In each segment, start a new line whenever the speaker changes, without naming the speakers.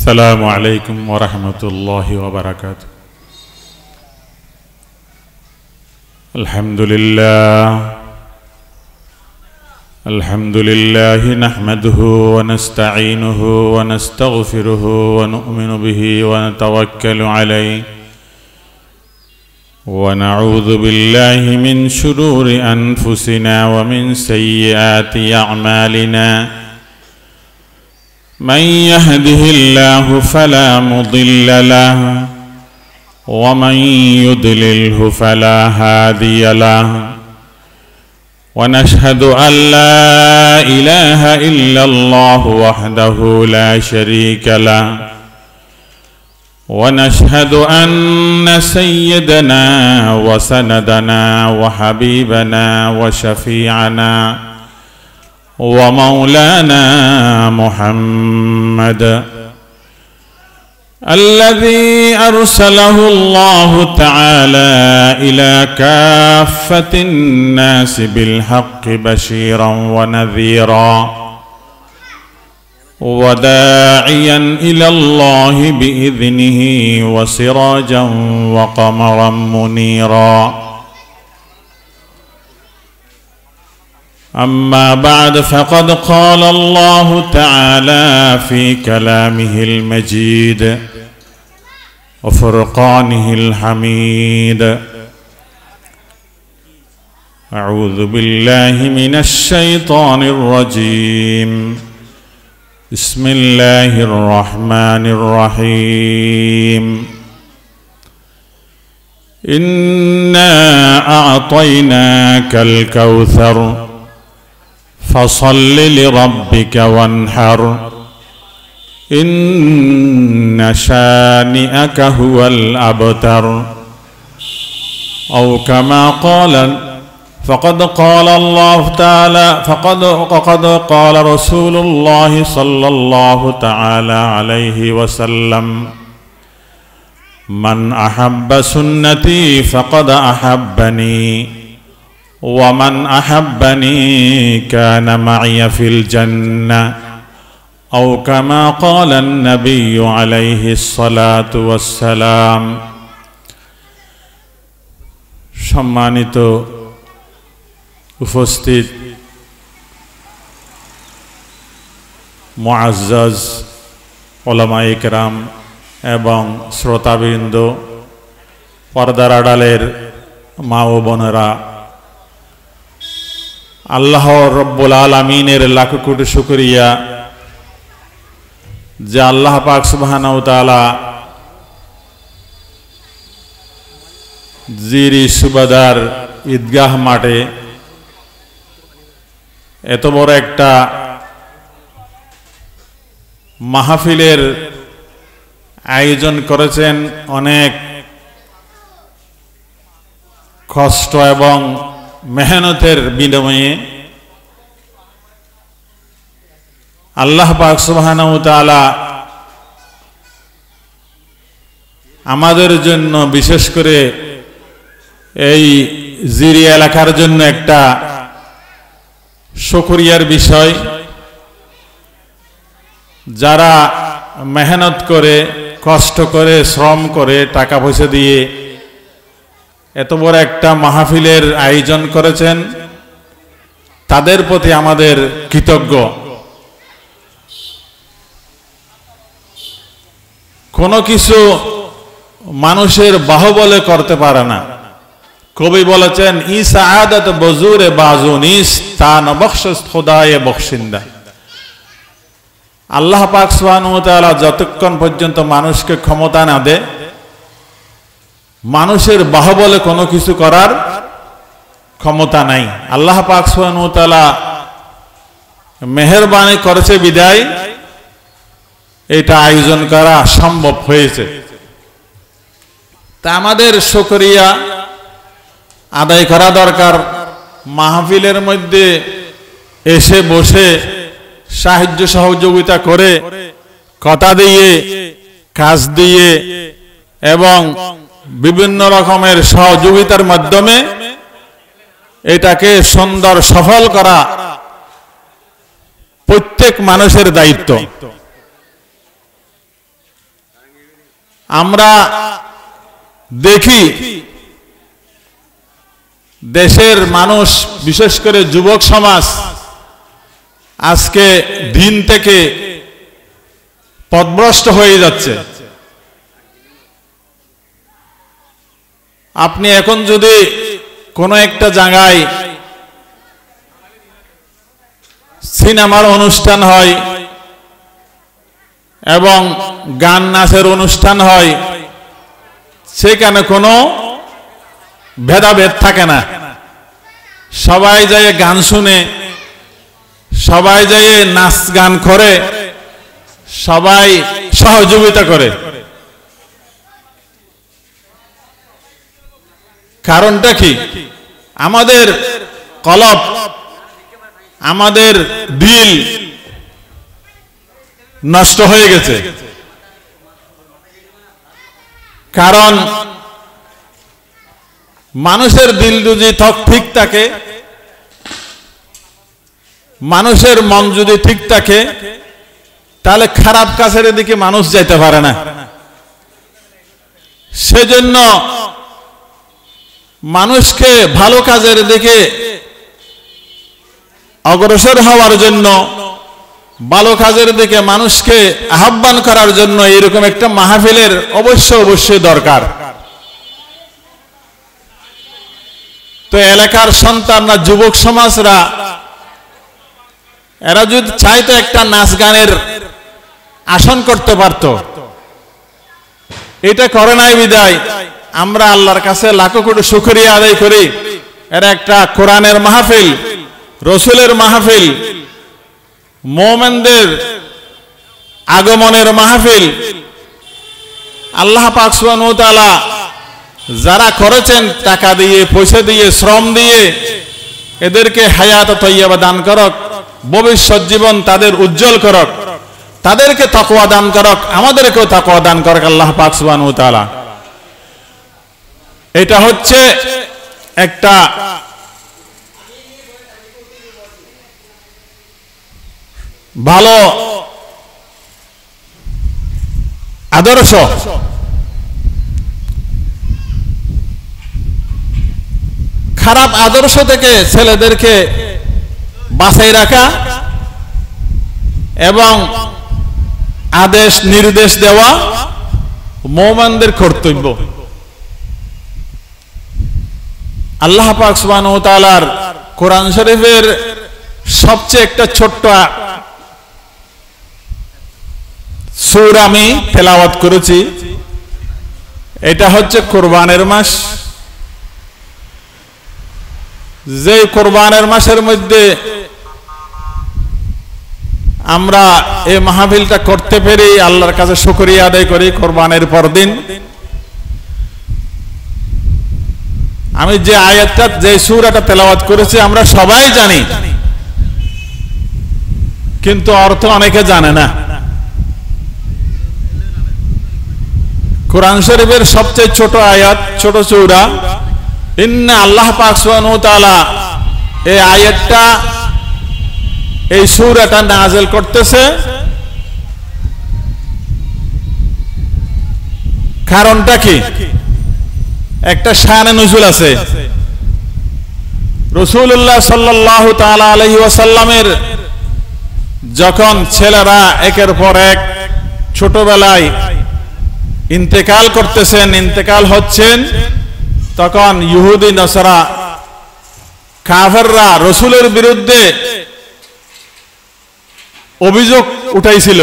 السلام عليكم ورحمة الله وبركاته. الحمد لله نحمده ونستعينه ونستغفره ونؤمن به ونتوكل عليه ونعوذ بالله من شرور أنفسنا ومن سيئات أعمالنا. من يهده الله فلا مضل له ومن يضلله فلا هادي له ونشهد أن لا إله إلا الله وحده لا شريك له ونشهد أن سيدنا وسندنا وحبيبنا وشفيعنا ومولانا محمد الذي أرسله الله تعالى إلى كافة الناس بالحق بشيرا ونذيرا وداعيا إلى الله بإذنه وسراجا وقمرا منيرا. أما بعد فقد قال الله تعالى في كلامه المجيد وفرقانه الحميد: أعوذ بالله من الشيطان الرجيم. بسم الله الرحمن الرحيم. إنا أعطيناك الكوثر فصل لربك وانحر إن شانئك هو الأبتر. أو كما قال فقد قال الله تعالى فقد قال رسول الله صلى الله تعالى عليه وسلم: من أحب سنتي فقد أحبني ومن أحبني كان معي في الجنة. أو كما قال النبي عليه الصلاة والسلام. সম্মানিত উপস্থিত মুআজ্জাজ উলামায়ে কেরাম এবং শ্রোতাবৃন্দ, পর্দার আড়ালের মা ও বোনেরা, আল্লাহ রব্বুল আলামিনের লাখ কোটি শুকরিয়া যে আল্লাহ পাক সুবহানাহু ওয়া তাআলা জিরি সুবাদার ঈদগাহ মাঠে এত বড় একটা মাহফিলের আয়োজন করেছেন। অনেক কষ্ট এবং মেহনতের বিনিময়ে আল্লাহ পাক সুবহানাহু ওয়া তাআলা আমাদের জন্য, বিশেষ করে এই জিরি এলাকার জন্য একটা শুকরিয়ার বিষয়। যারা মেহনত করে, কষ্ট করে, শ্রম করে, টাকা পয়সা দিয়ে এত বড় একটা মাহফিলের আয়োজন করেছেন, তাদের প্রতি আমাদের কৃতজ্ঞ। কোনো কিছু মানুষের বাহুবলে করতে পারে না। কবি বলেছেন, ই সাআদাত বজুরে বাজুনিস তা নবখশ খোদায়ে বখশিন্দা। আল্লাহ পাক সুবহানাহু ওয়া তাআলা যতক্ষণ পর্যন্ত মানুষকে ক্ষমতা না দেয়, মানুষের বাহুবলে কোনো কিছু করার ক্ষমতা নাই। আল্লাহ পাক সুবহানাহু ওয়া তাআলা মেহেরবানি করেছে বিদায় এটা আয়োজন করা সম্ভব হয়েছে। তা আমাদের শুকরিয়া আদায় করা দরকার। মাহফিলের মধ্যে এসে বসে সাহায্য সহযোগিতা করে, কথা দিয়ে, কাজ দিয়ে এবং বিভিন্ন রকমের সহযোগিতার মাধ্যমে এটাকে সুন্দর সফল করা প্রত্যেক মানুষের দায়িত্ব। আমরা দেখি দেশের মানুষ, বিশেষ করে যুবক সমাজ আজকে দিন থেকে পথভ্রষ্ট হয়ে যাচ্ছে। আপনি এখন যদি কোনো একটা জায়গায় সিনেমার অনুষ্ঠান হয় এবং গান নাচের অনুষ্ঠান হয়, সেখানে কোনো ভেদাভেদ থাকে না। সবাই যায় গান শুনে, সবাই যায় নাচ গান করে, সবাই সহযোগিতা করে। কারণটা কি? আমাদের কলব, আমাদের দিল নষ্ট হয়ে গেছে। কারণ মানুষের দিল যদি ঠিক থাকে, মানুষের মন যদি ঠিক থাকে, তাহলে খারাপ কাজের দিকে মানুষ যেতে পারে না। সেজন্য মানুষকে ভালো কাজের দিকে অগ্রসর হওয়ার জন্য, ভালো কাজের দিকে মানুষকে আহ্বান করার জন্য এরকম একটা মাহফিলের অবশ্যই দরকার। তো এলাকার সন্তানরা, যুবক সমাজরা, এরা যদি চাইতো একটা নাচ গানের আসন করতে পারত, এটা করে নাই বিদায় আমরা আল্লাহর কাছে লাখো কোটি শুকরিয়া আদায় করি। এরা একটা কোরআনের মাহফিল, রসুলের মাহফিল, মুমিনদের আগমনের মাহফিল। আল্লাহ পাক সুবহানাহু ওয়া তাআলা যারা করেছেন টাকা দিয়ে, পয়সা দিয়ে, শ্রম দিয়ে, এদেরকে হায়াত তৈয়বা দান করক, ভবিষ্যৎ জীবন তাদের উজ্জ্বল করক, তাদেরকে তাকওয়া দান করক, আমাদেরকেও তাকওয়া দান করক আল্লাহ পাক সুবহানাহু ওয়া তাআলা। এটা হচ্ছে একটা ভালো আদর্শ। খারাপ আদর্শ থেকে ছেলেদেরকে বাঁচাই রাখা এবং আদেশ নির্দেশ দেওয়া মুমিনদের কর্তব্য। আল্লাহ পাক সুবহানাহু ওয়া তাআলার কোরআন শরীফের সবচেয়ে একটা ছোট্ট সূরা আমি তেলাওয়াত করেছি। এটা হচ্ছে কোরবানের মাস। যে কোরবানের মাসের মধ্যে আমরা এই মাহফিলটা করতে পেরে আল্লাহর কাছে শুকরিয়া আদায় করি। কোরবানের পরদিন আমি যে আয়াতটা, যে সূরাটা তেলাওয়াত করেছি আমরা সবাই জানি, কিন্তু অর্থ অনেকে জানে না। কোরআন শরীফের সবচেয়ে ছোট আয়াত, ছোট সূরা ইন্না। আল্লাহ পাক সুবহানাহু ওয়া তাআলা এই আয়াতটা, এই সূরাটা নাযিল করতেছে। কারণটা কি? একটা শানে নুজুল আছে। রাসূলুল্লাহ সাল্লাল্লাহু তাআলা আলাইহি ওয়াসাল্লামের যখন ছেলেরা একের পর এক ছোটবেলায় ইন্তেকাল করতেছেন, ইন্তেকাল হচ্ছেন, তখন ইহুদি নাসারা কাফেররা রাসূলের বিরুদ্ধে অভিযোগ উঠাইছিল।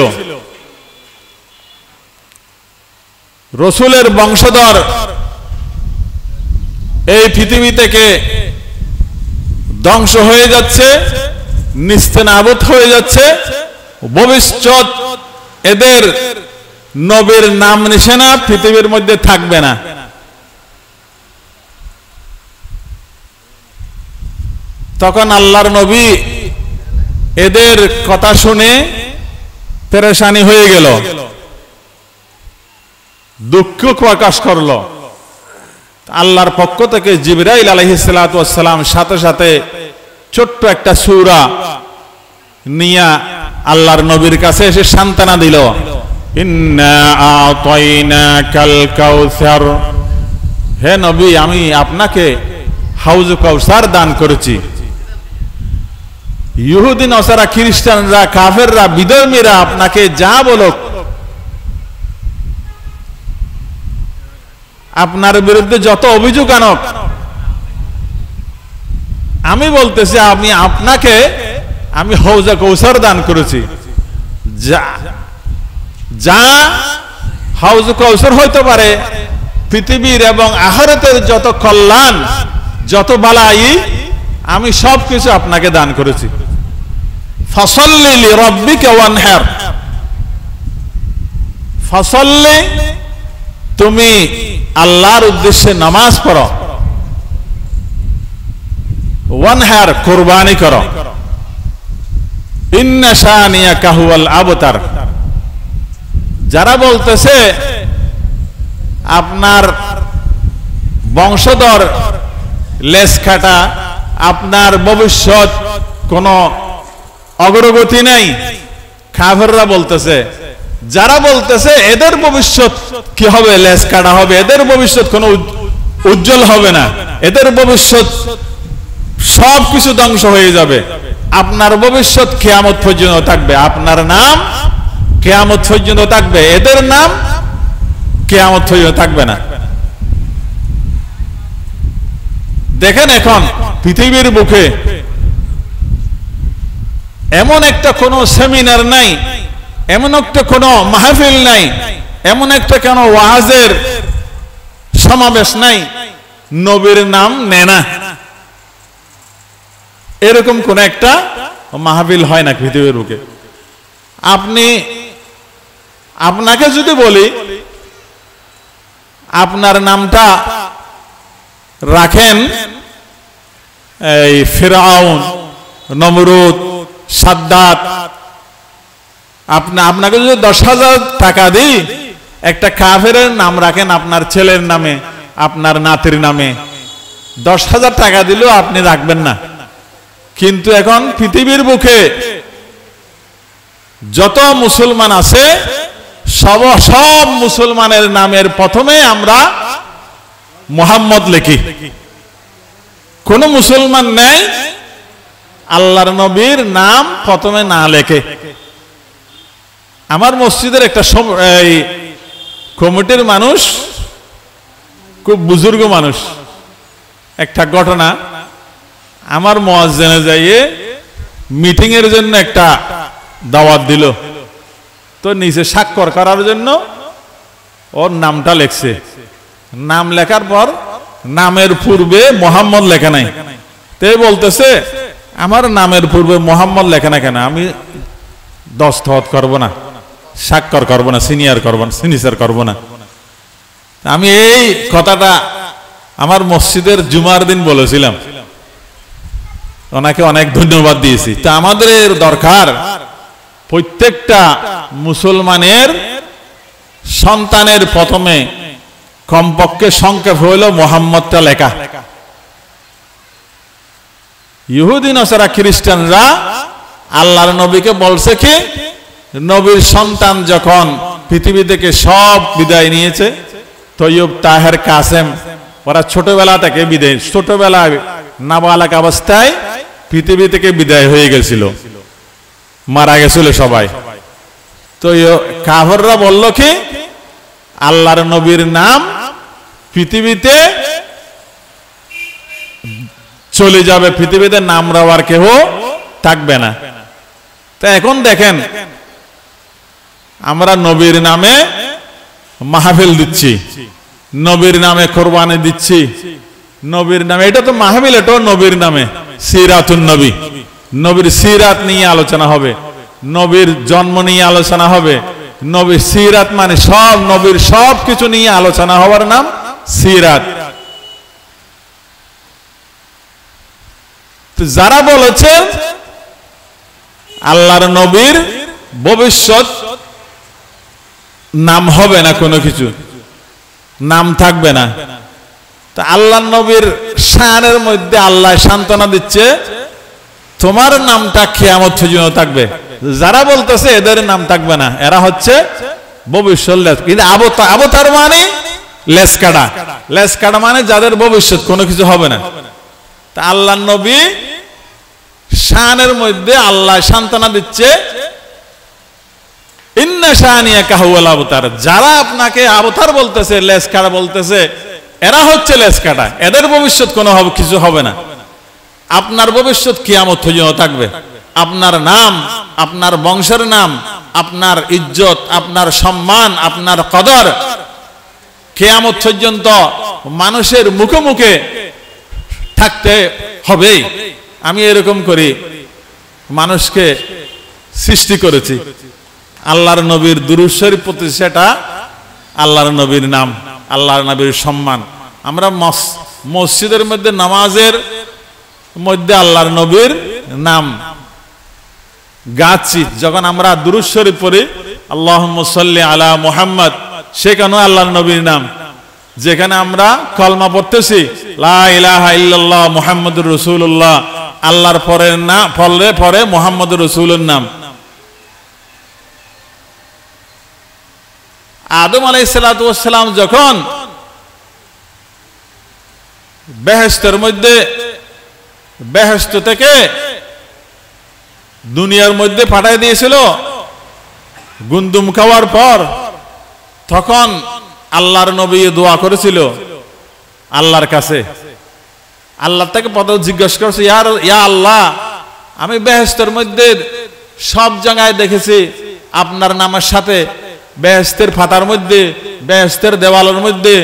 রাসূলের বংশধর এই পৃথিবী থেকে ধ্বংস হয়ে যাচ্ছে, নিস্তেনাবুদ হয়ে যাচ্ছে, ভবিষ্যৎ এদের নবীর নাম নিশানা পৃথিবীর মধ্যে থাকবে না। তখন আল্লাহর নবী এদের কথা শুনে পেরেশানি হয়ে গেল, দুঃখ প্রকাশ করলো। আল্লাহর পক্ষ থেকে জিবরাইল আলাইহিস সালাতু ওয়াস সালাম সাথে সাথে ছোট্ট একটা সূরা নিয়ে আল্লাহর নবীর কাছে এসে সান্ত্বনা দিল ইন্না আতাইনাকাল কাউসার, হে নবী আমি আপনাকে হাউজে কাউসার দান করেছি। ইহুদি নসারা খ্রিস্টানরা কাফেররা বিধর্মীরা আপনাকে যা বলুক, আপনার বিরুদ্ধে যত অভিযোগ আনক, আমি বলতেছি আমি আপনাকে আমি হাউজে কাউসার দান করেছি। যা হাউজে কাউসার হইতে পারে পৃথিবীর এবং আখিরাতের যত কল্যাণ যত বালাই আমি সব কিছু আপনাকে দান করেছি। ফাসাল্লি লিরাব্বিকা ওয়ানহার, ফাসাল্লি তুমি আল্লাহর উদ্দেশ্যে নামাজ পড়ো, ওয়ানহার কুরবানি করো, ইন্না শানিয়াকা হুয়াল আবতার। যারা বলতেছে আপনার বংশধর লেস কাটা, আপনার ভবিষ্যৎ কোনো অগ্রগতি নাই, কাফেররা বলতেছে, যারা বলতেছে এদের ভবিষ্যৎ কি হবে, লেস কাটা হবে, এদের ভবিষ্যৎ কোনো উজ্জ্বল হবে না, এদের ভবিষ্যৎ সব কিছু ধ্বংস হয়ে যাবে, আপনার ভবিষ্যৎ কিয়ামত পর্যন্ত থাকবে, আপনার নাম কিয়ামত পর্যন্ত থাকবে, এদের নাম কিয়ামত পর্যন্ত থাকবে না। দেখেন এখন পৃথিবীর বুকে এমন একটা কোনো সেমিনার নাই, এমন একটা কোনো মাহফিল নাই, এমন একটা কোনো ওয়াজের সমাবেশ নাই নবীর নাম নেয় না, এরকম কোন একটা মাহফিল হয় না পৃথিবীর বুকে। আপনাকে যদি বলি আপনার নামটা রাখেন এই ফিরআউন, নমরুদ, সাদ্দাত, আপনাকে যদি 10,000 টাকা দিই একটা কাফেরের নাম রাখেন আপনার ছেলের নামে, আপনার নাতির নামে, 10,000 টাকা দিলেও আপনি রাখবেন না। কিন্তু এখন পৃথিবীর বুকে যত মুসলমান আছে সব মুসলমানের নামের প্রথমে আমরা মুহাম্মদ লিখি। কোন মুসলমান নেই আল্লাহর নবীর নাম প্রথমে না লেখে। আমার মসজিদের একটা কমিটির মানুষ, খুব বুজুর্গ মানুষ, একটা ঘটনা, আমার মুয়াজ্জিনে যাইয়ে মিটিং এর জন্য একটা দাওয়াত দিল, তো নিচে স্বাক্ষর করার জন্য ওর নামটা লেখছে। নাম লেখার পর নামের পূর্বে মোহাম্মদ লেখা নাই, তাই বলতেছে আমার নামের পূর্বে মোহাম্মদ লেখা না কেন, আমি দস্তখত করব না, স্বাক্ষর করব না, সিগনেচার করব না। আমি এই কথাটা আমার মসজিদের জুমার দিন বলেছিলাম, ওনাকে অনেক ধন্যবাদ দিয়েছি। তা আমাদের দরকার প্রত্যেকটা মুসলমানের সন্তানের প্রথমে কমপক্ষে সংক্ষেপ হইল মোহাম্মদটা লেখা। ইহুদি নাসারা খ্রিস্টানরা আল্লাহর নবীকে বলছে কি, নবীর সন্তান যখন পৃথিবী থেকে সব বিদায় নিয়েছে, তৈয়ব, তাহের, কাসেম, ওরা ছোটবেলা থেকে বিদায়, ছোটবেলায় নাবালক অবস্থায় পৃথিবী থেকে বিদায় হয়ে গেছিল, মারা গেছিল সবাই। তো কাফেররা বলল কি আল্লাহর নবীর নাম পৃথিবীতে চলে যাবে, পৃথিবীতে নাম রাওয়ার কেউ থাকবে না। তা এখন দেখেন আমরা নবীর নামে মাহফিল দিচ্ছি, নবীর নামে কোরবানি দিচ্ছি, নবীর নামে, এটা তো মাহফিল, এটাও নবীর নামে সিরাতুন নবী, নবীর সিরাত নিয়ে আলোচনা হবে, নবীর জন্ম নিয়ে আলোচনা হবে। নবীর সিরাত মানে সব নবীর সব কিছু নিয়ে আলোচনা হওয়ার নাম সিরাত। যারা বলেছেন আল্লাহর নবীর ভবিষ্যৎ নাম হবে না, কোনো কিছু নাম থাকবে না, তা আল্লাহর নবীর শানের মধ্যে আল্লাহ সান্ত্বনা দিচ্ছে তোমার নামটা কিয়ামত পর্যন্ত থাকবে। যারা বলতেছে এদের নাম থাকবে না, এরা হচ্ছে ভবিষ্যৎ লেজ, কিন্তু আবতার মানে লেজ কাটা মানে যাদের ভবিষ্যৎ কোনো কিছু হবে না। তা আল্লাহ নবী শানের মধ্যে আল্লাহ সান্ত্বনা দিচ্ছে, ইন্না শানিয়াকা হুয়াল আবতার, যারা আপনাকে আবতার বলতেছে, লেজ কাটা বলতেছে, এরা হচ্ছে লেজ কাটা, এদের ভবিষ্যৎ কোনো কিছু হবে না। আপনার ভবিষ্যৎ কিয়ামত পর্যন্ত থাকবে। আপনার নাম, আপনার বংশের নাম, আপনার ইজ্জত, আপনার সম্মান, আপনার কদর কিয়ামত পর্যন্ত মানুষের মুখে মুখে থাকতে হবে। আমি এরকম করি মানুষকে সৃষ্টি করেছি, আল্লাহর নবীর দুরূদ শরীফ পড়তে, সেটা আল্লাহর নবীর নাম, আল্লাহর নবীর সম্মান। আমরা মসজিদের মধ্যে নামাজের মধ্যে আল্লাহর নবীর নাম গাচ্ছি, যখন আমরা দুরূদ শরীফ পড়ি আল্লাহুম্মা সাল্লি আলা মুহাম্মদ, সেখানেও আল্লাহর নবীর নাম। যেখানে আমরা কলমা পড়তেছি লা ইলাহা ইল্লাল্লাহ মুহাম্মাদুর রাসূলুল্লাহ, আল্লাহর পরে মুহাম্মাদুর রাসূলের নাম। আদম আলাইহিস সালাতু ওয়াস সালাম যখন বেহেশতের মধ্যে, বেহেশত থেকে দুনিয়ার মধ্যে পাঠিয়ে দিয়েছিল গুন্দুম খাওয়ার পর, তখন আল্লাহর নবী দোয়া করেছিল আল্লাহর কাছে। আল্লাহ তাকে প্রথমে জিজ্ঞাসা করেছে, ইয়া আল্লাহ, আমি বেহেশতের মধ্যে সব জায়গায় দেখেছি আপনার নামের সাথে, বেহেশতের পাতার মধ্যে, বেহেশতের দেওয়ালের মধ্যে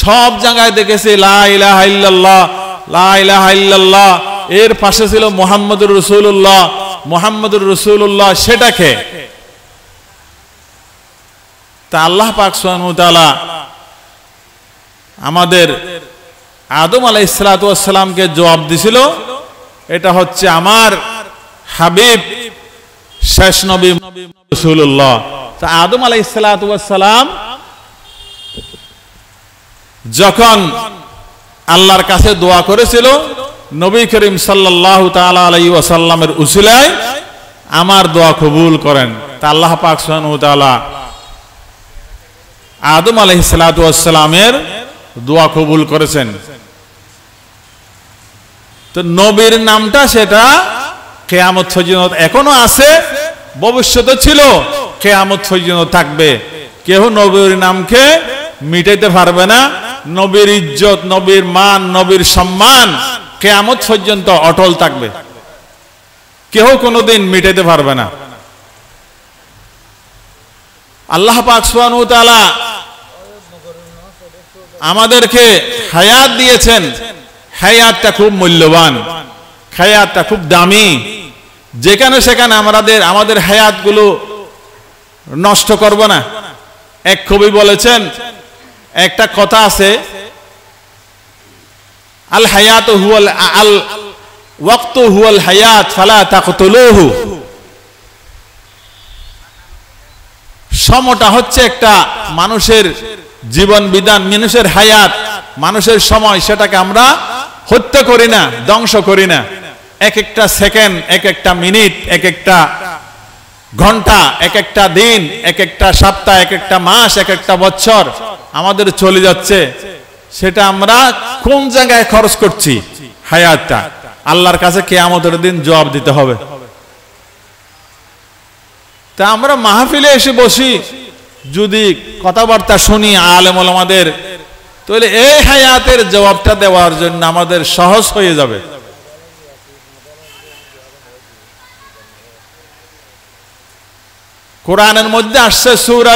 সব জায়গায় দেখেছি লা ইলাহা ইল্লাল্লাহ, লা ইলাহা ইল্লাল্লাহ, এর পাশে ছিল মুহাম্মাদুর রাসূলুল্লাহ, মুহাম্মাদুর রাসূলুল্লাহ, সেটাকে। তা আল্লাহ পাক সুবহানাহু ওয়া তাআলা আমাদের আদম আলাইহিস সালাতু ওয়াস সালামকে জবাব দিছিল, এটা হচ্ছে আমার হাবিব শেষ নবী রাসূলুল্লাহ। তা আদম আলাইহিস সালাতু ওয়াস সালাম যখন আল্লাহর কাছে দোয়া করেছিল, নবী করিম সাল্লাল্লাহু তাআলা আলাইহি ওয়াসাল্লামের উসিলায় আমার দোয়া কবুল করেন। তা আল্লাহ পাক সুবহানাহু ওয়া তাআলা আদম আলাইহিস সালাতু ওয়াস সালামের দোয়া কবুল করেছেন। তো নবীর নামটা সেটা কিয়ামত পর্যন্ত এখনো আছে, ভবিষ্যতে ছিল, কিয়ামত পর্যন্ত থাকবে। কেউ নবীর নামকে মিটাইতে পারবে না। নবীর ইজ্জত, নবীর মান, নবীর সম্মান কিয়ামত পর্যন্ত অটল থাকবে, কেউ কোনোদিন মিটাইতে পারবে না। আল্লাহ পাক সুবহানাহু ওয়া তাআলা আমাদেরকে হায়াত দিয়েছেন, হায়াতটা খুব মূল্যবান, হায়াতটা খুব দামি। যেখানে সেখানে আমাদের হায়াতগুলো নষ্ট করব না। এক কবি বলেছেন, একটা কথা আছে, আল হায়াতু হুয়াল আল ওয়াক্তু হুয়াল হায়াত ফালা তাকতুলুহু। সময়টা হচ্ছে একটা মানুষের জীবন বিধান, মানুষের হায়াত, মানুষের সময়, সেটাকে আমরা হত্যা করি না, ধ্বংস করি না। এক একটা সেকেন্ড, এক একটা মিনিট, এক একটা ঘন্টা, এক একটা দিন, এক একটা সপ্তাহ, এক একটা মাস, এক একটা বছর আমাদের চলে যাচ্ছে, সেটা আমরা কোন জায়গায় খরচ করছি হায়াতটা, আল্লাহর কাছে কিয়ামতের দিন জবাব দিতে হবে। তা আমরা মাহফিলে এসে বসি, যদি কথাবার্তা শুনি আলেম ওলামাদের, তাহলে এই হায়াতের জবাবটা দেওয়ার জন্য আমাদের সহজ হয়ে যাবে। কোরআনের মধ্যে আসছে সূরা